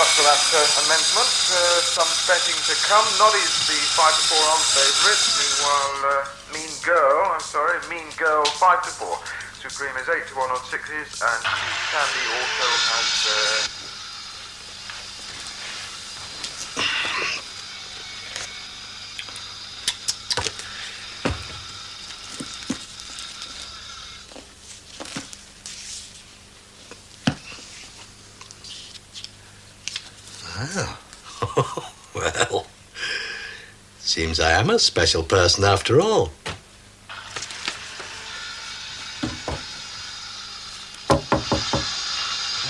much for that amendment. Some betting to come. Noddy's the 5-4 on favourite. Meanwhile, Mean Girl 5-4. Supreme is 8-1 on sixes, and Sandy also has. Oh, well, seems I am a special person after all. I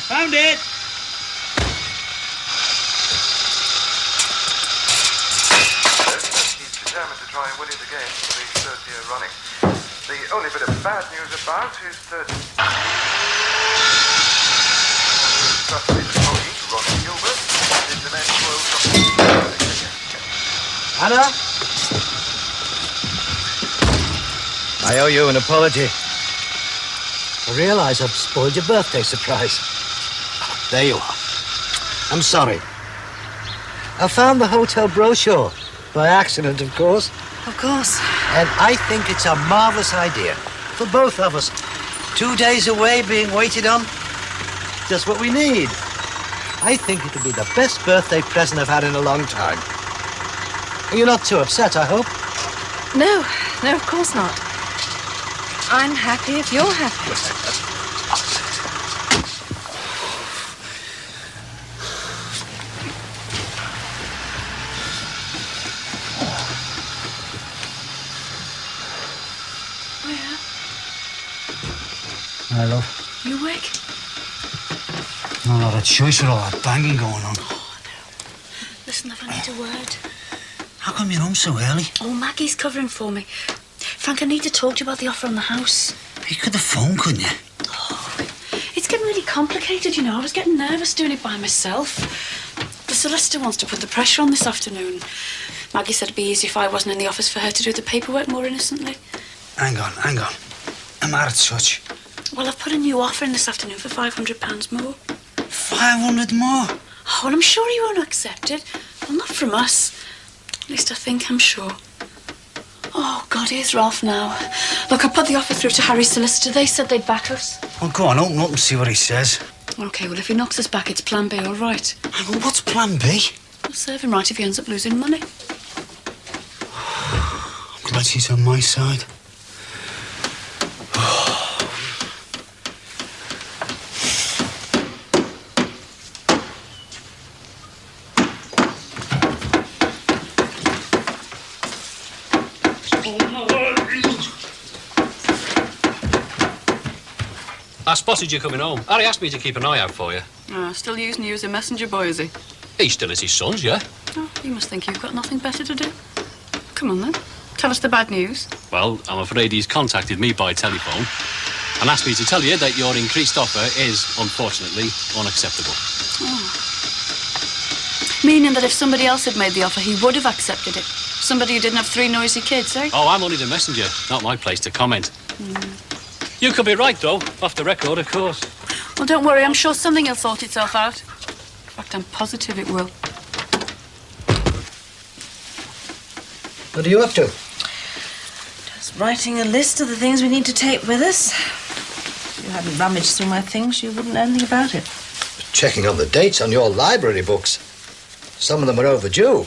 found it! He's determined to try and win it again for the third year running. The only bit of bad news about is that... Ronnie Gilbert did the men's World Cup. Anna? I owe you an apology. I realise I've spoiled your birthday surprise. There you are. I'm sorry. I found the hotel brochure. By accident, of course. Of course. And I think it's a marvellous idea. For both of us. 2 days away being waited on. Just what we need. I think it'll be the best birthday present I've had in a long time. You're not too upset, I hope? No, of course not. I'm happy if you're happy. Hi, love. You awake? No, not a choice with all that banging going on. Oh, no. Listen, I've only a word. How come you're home so early? Oh, Maggie's covering for me. Frank, I need to talk to you about the offer on the house. You could have phoned, couldn't you? Oh, it's getting really complicated, you know. I was getting nervous doing it by myself. The solicitor wants to put the pressure on this afternoon. Maggie said it'd be easier if I wasn't in the office for her to do the paperwork more innocently. Hang on. I'm out of touch. Well, I've put a new offer in this afternoon for £500 more. 500 more? Oh, well, I'm sure he won't accept it. Well, not from us. At least I think I'm sure. Oh, God, here's Ralph now. Look, I put the offer through to Harry's solicitor. They said they'd back us. Well, go on, open up and see what he says. OK, well, if he knocks us back, it's plan B, all right? Well, what's plan B? We'll serve him right if he ends up losing money. I'm glad she's on my side. I spotted you coming home. Harry asked me to keep an eye out for you. Oh, still using you as a messenger boy, is he? He still is his son's, yeah? Oh, you must think you've got nothing better to do. Come on, then. Tell us the bad news. Well, I'm afraid he's contacted me by telephone and asked me to tell you that your increased offer is, unfortunately, unacceptable. Oh. Meaning that if somebody else had made the offer, he would have accepted it. Somebody who didn't have 3 noisy kids, eh? Oh, I'm only the messenger. Not my place to comment. You could be right, though. Off the record, of course. Well, don't worry. I'm sure something will sort itself out. In fact, I'm positive it will. What are you up to? Just writing a list of the things we need to take with us. If you hadn't rummaged through my things, you wouldn't know anything about it. Checking on the dates on your library books. Some of them are overdue.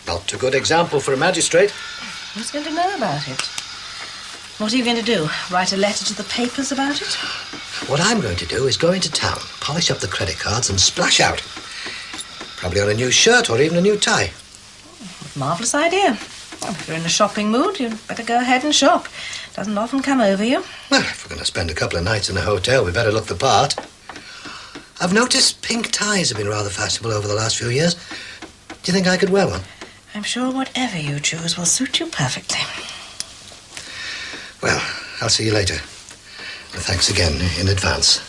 Not a good example for a magistrate. Who's going to know about it? What are you going to do? Write a letter to the papers about it? What I'm going to do is go into town, polish up the credit cards and splash out. Probably on a new shirt or even a new tie. Marvellous idea. Well, if you're in a shopping mood, you'd better go ahead and shop. Doesn't often come over you. Well, if we're going to spend a couple of nights in a hotel, we better look the part. I've noticed pink ties have been rather fashionable over the last few years. Do you think I could wear one? I'm sure whatever you choose will suit you perfectly. Well, I'll see you later. And thanks again in advance.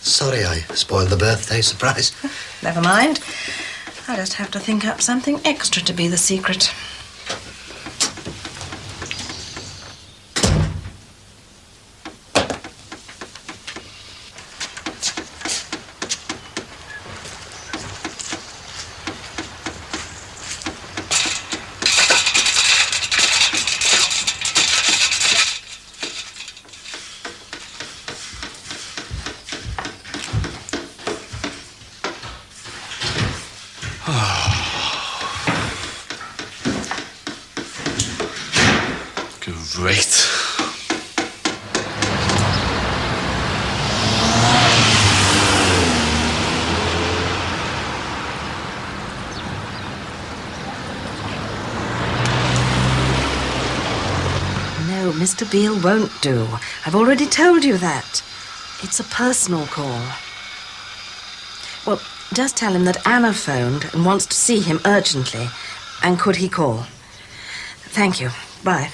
Sorry I spoiled the birthday surprise. Never mind. I'll just have to think up something extra to be the secret. Mr. Beale won't do. I've already told you that. It's a personal call. Well, just tell him that Anna phoned and wants to see him urgently. And could he call? Thank you. Bye.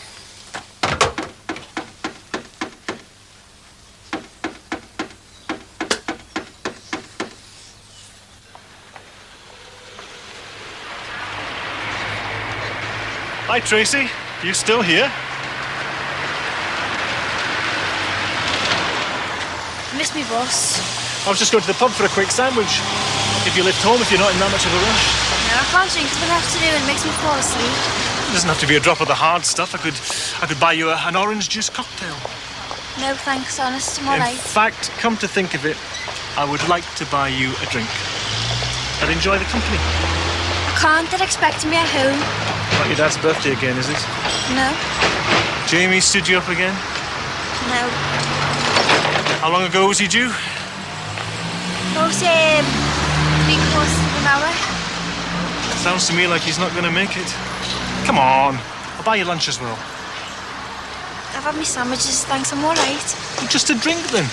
Hi, Tracy. You still here? Miss me, boss. I was just going to the pub for a quick sandwich. If you lift home, if you're not in that much of a rush. No, I can't drink till afternoon. It makes me fall asleep. It doesn't have to be a drop of the hard stuff. I could buy you an orange juice cocktail. No, thanks, honest. I'm all In right. fact, come to think of it, I would like to buy you a drink. I'd enjoy the company. I can't. They're expecting me at home. Not your dad's birthday again, is it? No. Jamie stood you up again? No. How long ago was he due? Oh, say, 3/4 of an hour. Sounds to me like he's not going to make it. Come on. I'll buy you lunch as well. I've had my sandwiches, thanks. I'm all right. Well, just a drink, then.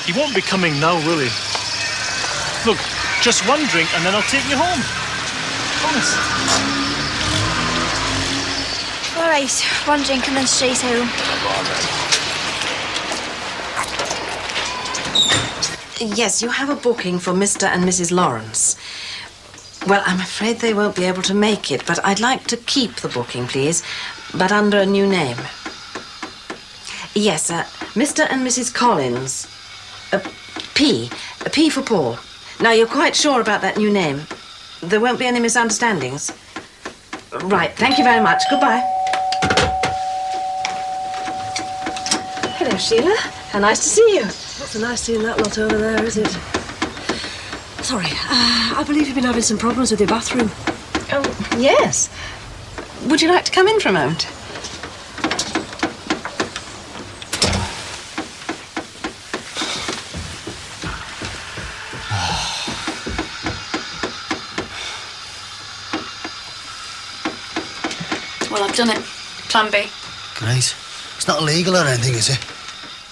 He won't be coming now, will he? Look, just one drink and then I'll take you home. Promise. All right, one drink and then straight home. Yes, you have a booking for Mr. and Mrs. Lawrence. Well, I'm afraid they won't be able to make it, but I'd like to keep the booking, please, but under a new name. Yes, Mr. and Mrs. Collins. P for Paul. Now, you're quite sure about that new name? There won't be any misunderstandings? Right, thank you very much. Goodbye. Hello, Sheila. How nice to see you. Not so nice seeing that lot over there, is it? Sorry, I believe you've been having some problems with your bathroom. Oh, yes. Would you like to come in for a moment? Well, I've done it. Plan B. Great. It's not illegal or anything, is it?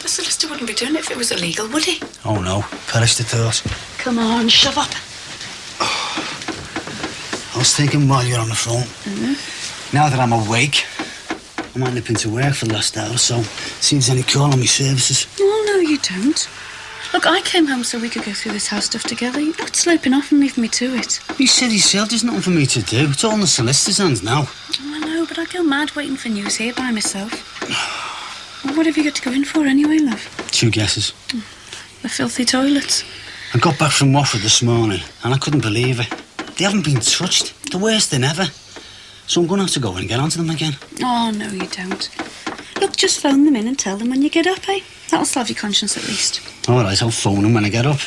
The solicitor wouldn't be doing it if it was illegal, would he? Oh, no. Perish the thought. Come on, shove up. I was thinking while you're on the phone. Now that I'm awake, I might nip into work for the last hour or so. See if there's any call on my services. Oh, no, you don't. Look, I came home so we could go through this house stuff together. You're not sloping off and leaving me to it. You said yourself there's nothing for me to do. It's all in the solicitor's hands now. Oh, I know, but I go mad waiting for news here by myself. Well, what have you got to go in for anyway, love? 2 guesses. The filthy toilets. I got back from Watford this morning and I couldn't believe it. They haven't been touched. The worst than ever. So I'm going to have to go in and get onto them again. Oh, no, you don't. Look, just phone them in and tell them when you get up, eh? That'll salve your conscience at least. All right, I'll phone them when I get up.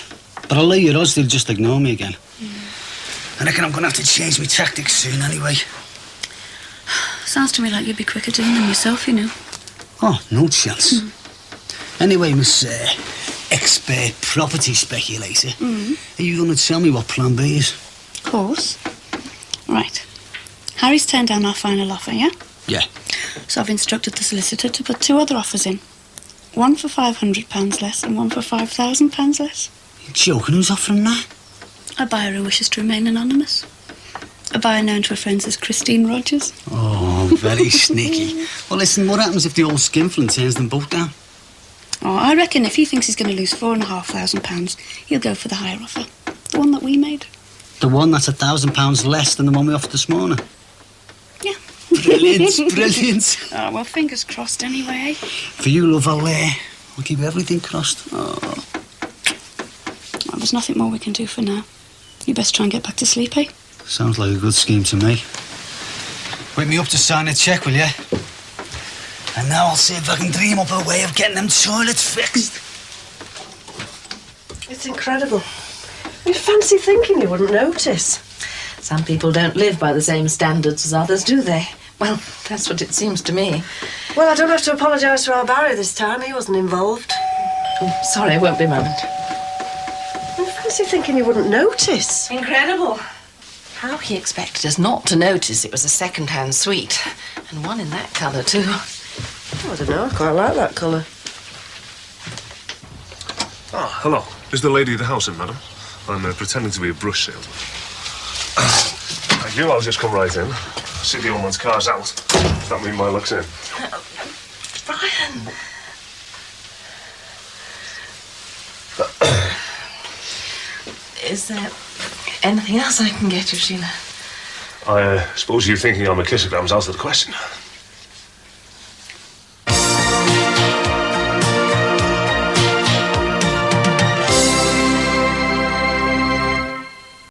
But I'll lay your odds they'll just ignore me again. I reckon I'm going to have to change my tactics soon anyway. Sounds to me like you'd be quicker doing them yourself, you know. Oh, no chance. Anyway, Miss expert property speculator, are you going to tell me what plan B is? Of course. Right. Harry's turned down our final offer, yeah? Yeah. So I've instructed the solicitor to put 2 other offers in. One for £500 less and one for £5,000 less. You're joking? Who's offering that? A buyer who wishes to remain anonymous. A buyer known to her friends as Christine Rogers. Oh, very sneaky. Well, listen, what happens if the old skinflint turns them both down? Oh, I reckon if he thinks he's going to lose £4,500, he'll go for the higher offer. The one that we made. The one that's £1,000 less than the one we offered this morning? Yeah. Brilliant, brilliant. Oh, well, fingers crossed anyway, eh? For you, love, I'll keep everything crossed. Oh. Well, there's nothing more we can do for now. You best try and get back to sleep, eh? Sounds like a good scheme to me. Wake me up to sign a cheque, will you? And now I'll see if I can dream up a way of getting them toilets fixed. It's incredible. You'd fancy thinking you wouldn't notice. Some people don't live by the same standards as others, do they? Well, that's what it seems to me. Well, I don't have to apologise to our Barry this time. He wasn't involved. Oh, sorry, won't be a moment. You'd fancy thinking you wouldn't notice. Incredible. How he expected us not to notice it was a second-hand suite. And one in that colour, too. Oh, I don't know. I quite like that colour. Ah, hello. Is the lady of the house in, madam? I'm pretending to be a brush salesman. Thank you. I'll just come right in. See the old man's car's out. That means my luck's in. Brian! Is there anything else I can get you, Sheila? I suppose you thinking I'm a kissogram's out of the question.